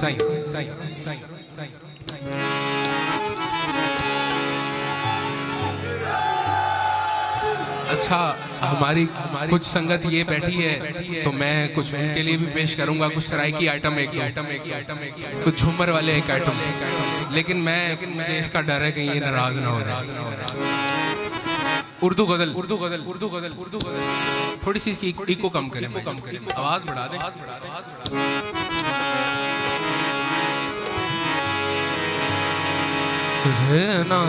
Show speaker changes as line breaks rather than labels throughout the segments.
साईं साईं साईं साईं। अच्छा, हमारी कुछ संगत ये बैठी है तो मैं कुछ उनके लिए भी पेश करूंगा कुछ सराइकी आइटम एक कुछ झूमर वाले एक आइटम, लेकिन मुझे इसका डर है कि ये नाराज ना हो जाए। उर्दू गजल थोड़ी सी इसकी इको कम करें, आवाज बढ़ा दें। रहना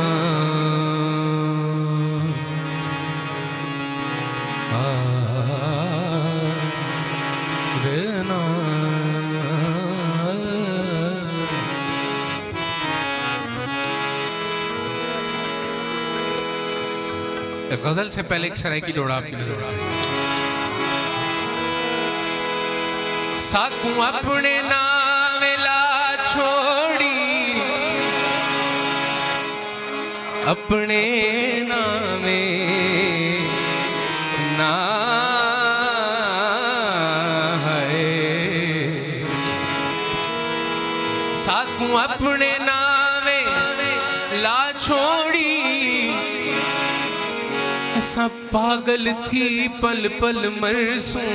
रहना गजल से पहले एक सराइकी डोड़ा आपकी नजर। साकू अपने नावेला छोड़ी, अपने नामे ना है, साकू अपने नामे ला छोड़ी। ऐसा पागल थी पल पल मरसूं,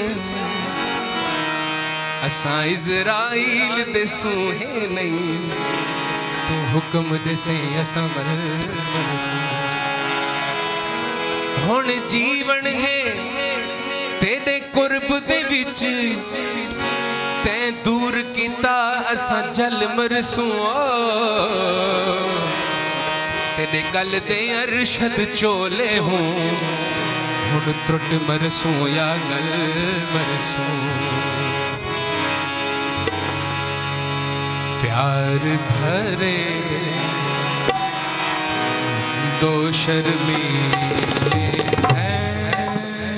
असा इज़राइल दे सूहे नहीं, तो हुक्म दे से असा मरसूं। हुण जीवन है तेरे कुर्ब दे विच, ते दूर किता असा जल मरसूं। तेरे गल दे अरशद चोले हूँ, हुण त्रुट मरसूं या गल मरसूं। प्यार भरे दो शर्मीले हैं,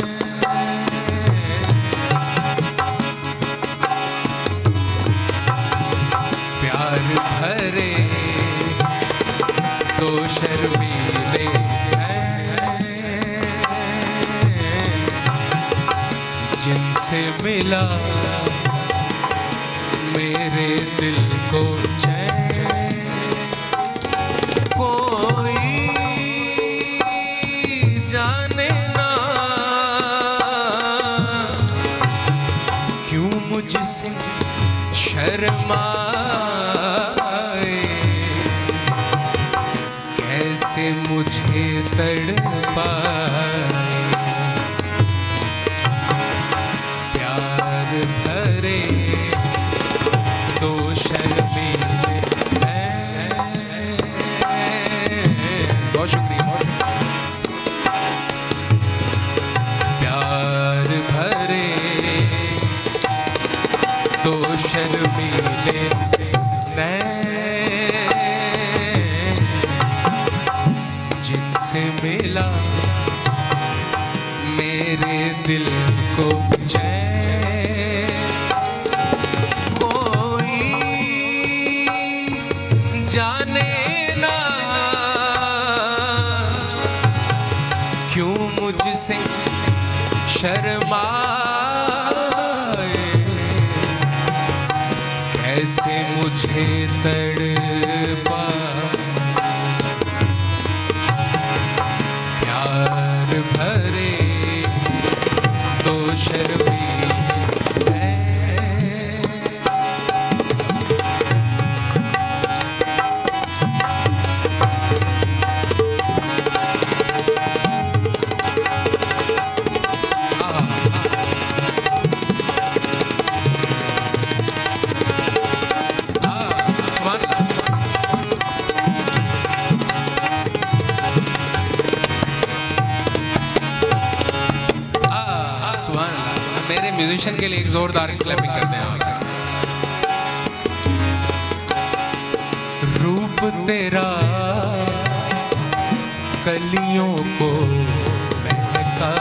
प्यार भरे दो शर्मीले हैं, जिनसे मिला मेरे दिल को चैन। कोई जाने ना क्यों मुझसे शर्माए, कैसे मुझे तड़पाए। प्यार भरे दो शर्मीले हैं। बहुत शुक्रिया। प्यार भरे दो शर्मीले हैं, जिनसे मिला मेरे दिल को चैन। कोई जाने ना क्यों मुझसे शर्माए, कैसे मुझे तड़पा। प्यार भरे दो शर्मीले हैं, मेरे म्यूजिशियन के लिए एक जोरदार क्लैपिंग करते हैं। रूप तेरा कलियों को महका,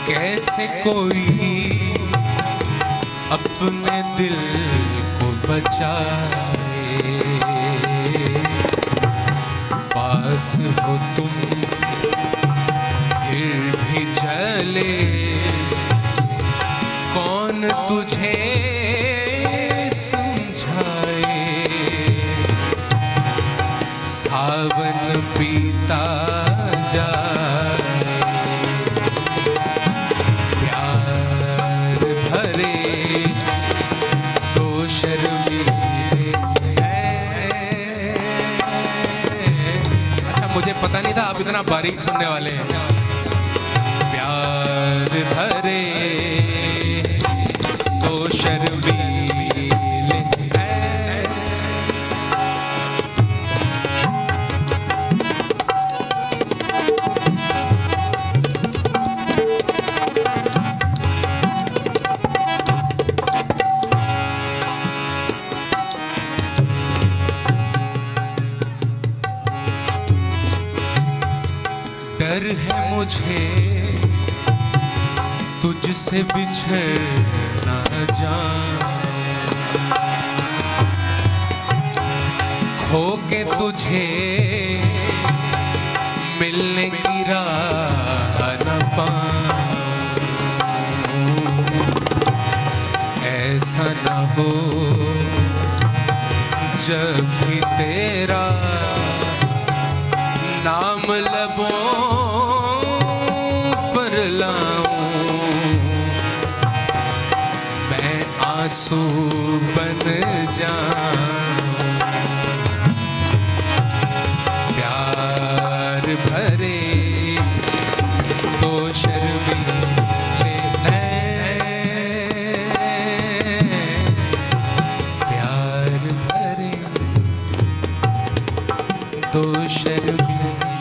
कैसे कोई अपने दिल को बचाए। पास हो तुम फिर भी चले, कौन तुझ सावन पीता जाए, प्यार भरे तो शर्मीले हैं। अच्छा, मुझे पता नहीं था आप इतना बारीक सुनने वाले हैं। प्यार भरे तो शर्मीले हैं। डर है मुझे तुझसे बिछड़ ना जाऊं, खो के तुझे मिलने की राह न पाऊं। ऐसा न हो जब भी तेरा नाम लबों पर लाऊं, मैं आंसू बन जाऊं। प्यार भरे तो शर्मीले हैं, प्यार भरे तो शर्मीले।